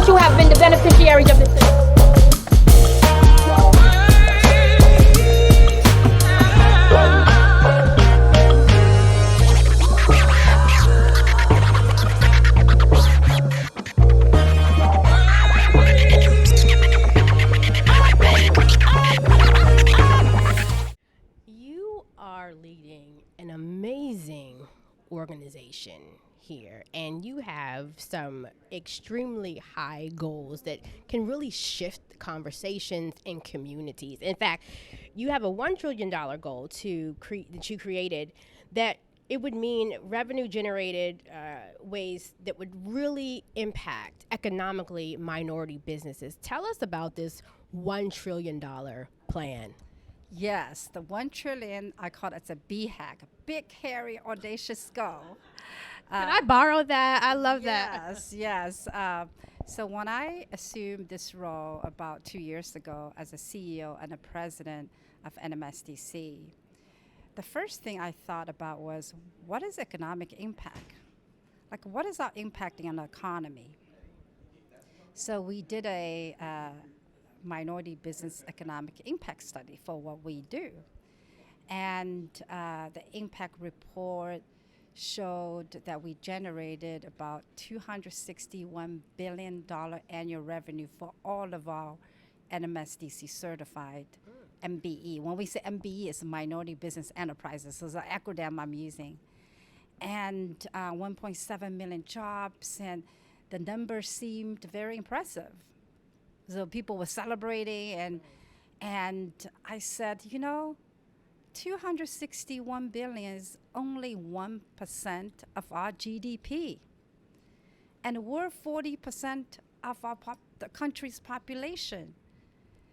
those who have been the beneficiaries of this system. You are leading an amazing organization here, and you have some extremely high goals that can really shift conversations in communities. In fact, you have a $1 trillion goal that you created that it would mean revenue generated ways that would really impact economically minority businesses. Tell us about this $1 trillion plan. Yes, the 1 trillion, I call it a BHAG, big, hairy, audacious goal. Can I borrow that? I love that. Yes. So when I assumed this role about 2 years ago as a CEO and a president of NMSDC, the first thing I thought about was, what is economic impact? Like, what is our impacting on the economy? So we did a minority business economic impact study for what we do. And the impact report showed that we generated about $261 billion annual revenue for all of our NMSDC certified MBE. When we say MBE, it's Minority Business Enterprises, so it's an acronym I'm using. And 1.7 million jobs, and the numbers seemed very impressive. So people were celebrating, and I said, 261 billion is only 1% of our GDP. And we're 40% of the country's population.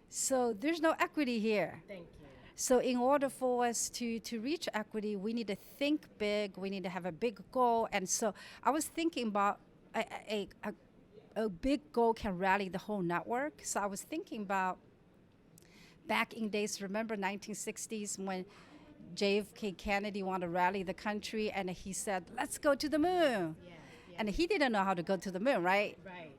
So there's no equity here. Thank you. So in order for us to reach equity, we need to think big, we need to have a big goal. And so I was thinking about a big goal can rally the whole network. So I was thinking about back in days, remember 1960s when JFK Kennedy wanted to rally the country and he said, let's go to the moon. Yeah. And he didn't know how to go to the moon, right? Right.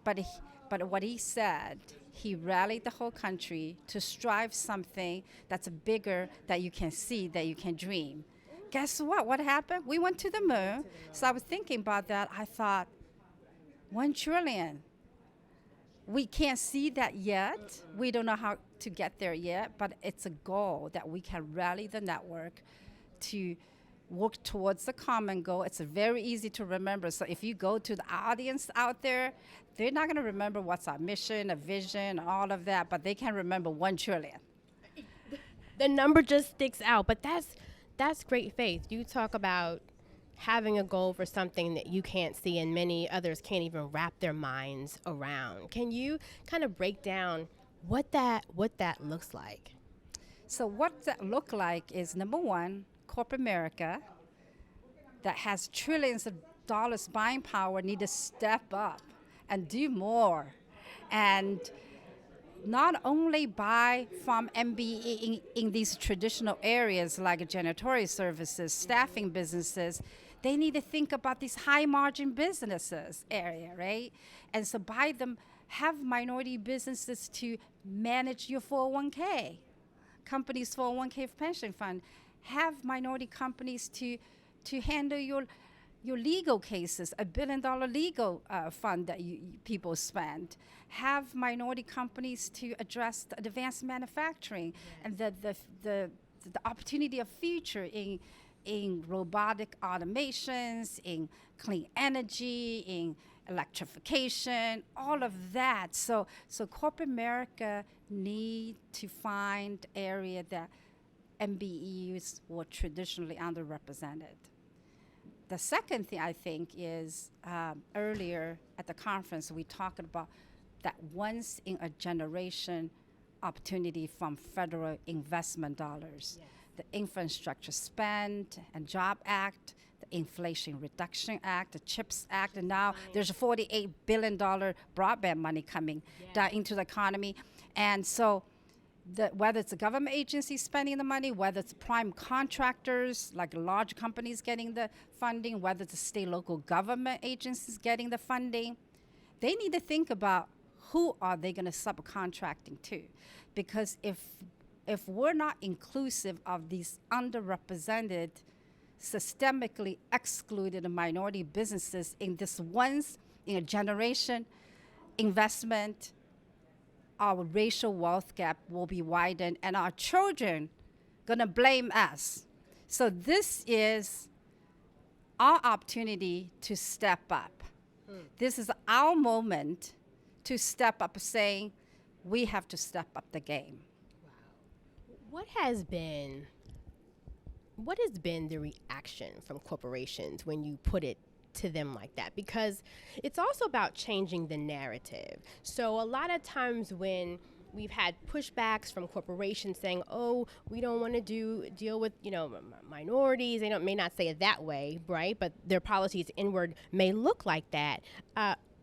But what he said, he rallied the whole country to strive something that's bigger, that you can see, that you can dream. Guess what? What happened? We went to the moon. So I was thinking about that. I thought, 1 trillion. We can't see that yet. We don't know how to get there yet, but it's a goal that we can rally the network to work towards the common goal. It's very easy to remember. So if you go to the audience out there, they're not going to remember what's our mission, a vision, all of that, but they can remember 1 trillion. The number just sticks out, but that's great faith. You talk about having a goal for something that you can't see and many others can't even wrap their minds around. Can you kind of break down what that looks like? So what that look like is, number one, corporate America that has trillions of dollars buying power need to step up and do more. And not only buy from MBE in these traditional areas like janitorial services, staffing businesses, they need to think about these high margin businesses area, right? And so buy them, have minority businesses to manage your 401k, companies 401k pension fund, have minority companies to handle your legal cases, $1 billion legal fund that people spend. Have minority companies to address the advanced manufacturing and the opportunity of future in robotic automations, in clean energy, in electrification, all of that. So corporate America need to find area that MBEs were traditionally underrepresented. The second thing I think is earlier at the conference we talked about that once in a generation opportunity from federal investment dollars. Yes. The Infrastructure Spend and Job Act, the Inflation Reduction Act, the CHIPS Act, and now there's a $48 billion broadband money coming down into the economy. And so whether it's a government agency spending the money, whether it's prime contractors, like large companies getting the funding, whether it's state local government agencies getting the funding, they need to think about who are they going to subcontracting to? Because if we're not inclusive of these underrepresented, systemically excluded minority businesses in this once in a generation investment, our racial wealth gap will be widened, and our children gonna blame us. So this is our opportunity to step up. This is our moment to step up, saying we have to step up the game. What has been the reaction from corporations when you put it to them like that? Because it's also about changing the narrative. So a lot of times when we've had pushbacks from corporations saying, "Oh, we don't want to deal with minorities." They may not say it that way, right? But their policies inward may look like that.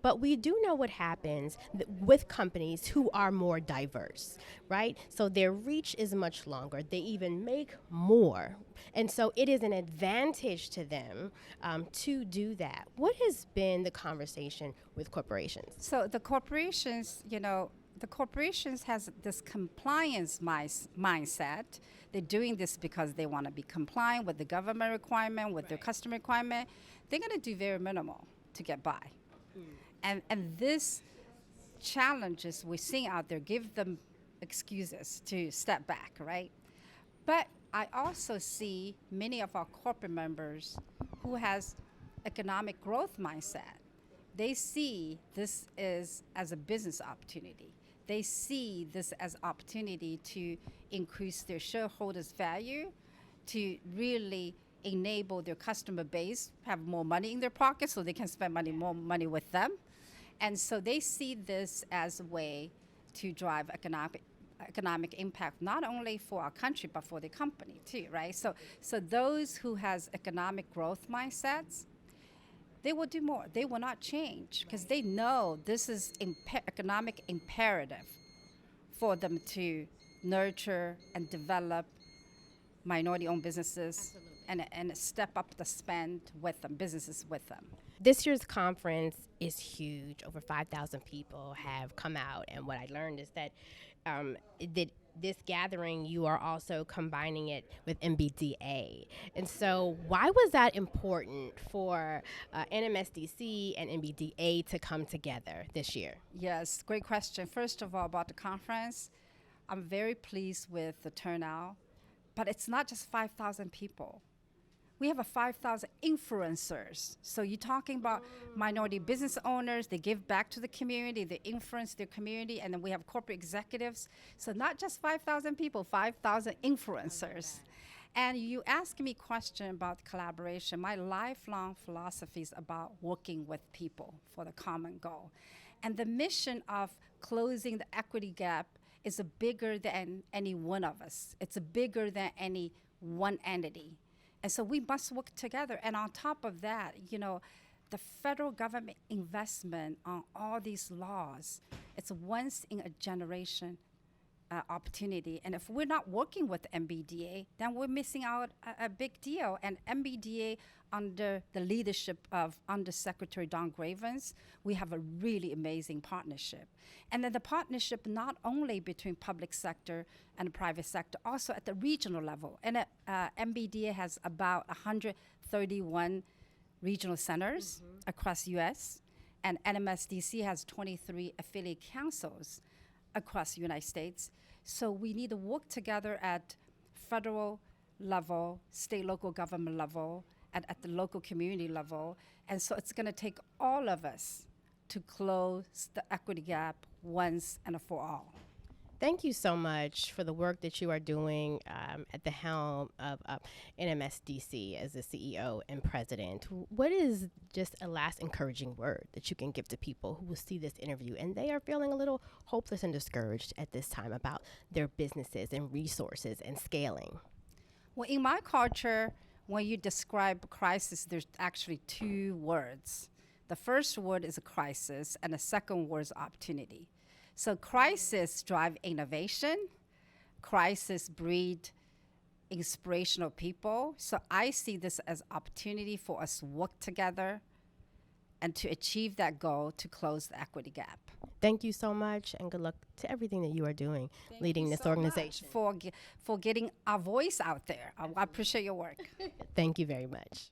But we do know what happens with companies who are more diverse, right? So their reach is much longer. They even make more. And so it is an advantage to them to do that. What has been the conversation with corporations? So the corporations, the corporations has this compliance mindset. They're doing this because they want to be compliant with the government requirement, with their customer requirement. They're going to do very minimal to get by. And this challenges we're seeing out there give them excuses to step back, right? But I also see many of our corporate members who has economic growth mindset. They see this as a business opportunity. They see this as opportunity to increase their shareholders' value, to really enable their customer base have more money in their pockets so they can spend more money with them. And so they see this as a way to drive economic impact, not only for our country, but for the company too, right? So those who has economic growth mindsets, they will do more. They will not change because they know this is economic imperative for them to nurture and develop minority-owned businesses and step up the spend with them, businesses with them. This year's conference is huge. Over 5,000 people have come out. And what I learned is that this gathering, you are also combining it with MBDA. And so why was that important for NMSDC and MBDA to come together this year? Yes, great question. First of all, about the conference, I'm very pleased with the turnout. But it's not just 5,000 people. We have 5,000 influencers. So you're talking about minority business owners. They give back to the community. They influence their community. And then we have corporate executives. So not just 5,000 people, 5,000 influencers. And you ask me a question about collaboration. My lifelong philosophy is about working with people for the common goal. And the mission of closing the equity gap is bigger than any one of us. It's bigger than any one entity. And so we must work together. And on top of that, the federal government investment on all these laws, it's a once in a generation opportunity. And if we're not working with MBDA, then we're missing out a big deal. And MBDA, under the leadership of Undersecretary Don Gravens, we have a really amazing partnership. And then the partnership not only between public sector and the private sector, also at the regional level. And MBDA has about 131 regional centers across U.S., and NMSDC has 23 affiliate councils across the United States. So we need to work together at federal level, state, local government level, and at the local community level. And so it's going to take all of us to close the equity gap once and for all. Thank you so much for the work that you are doing at the helm of NMSDC as the CEO and president. What is just a last encouraging word that you can give to people who will see this interview and they are feeling a little hopeless and discouraged at this time about their businesses and resources and scaling? Well, in my culture, when you describe crisis, there's actually two words. The first word is a crisis, and the second word is opportunity. So crisis drive innovation. Crisis breed inspirational people. So I see this as opportunity for us to work together and to achieve that goal to close the equity gap. Thank you so much, and good luck to everything that you are doing, leading this organization. For getting our voice out there. I appreciate your work. Thank you very much.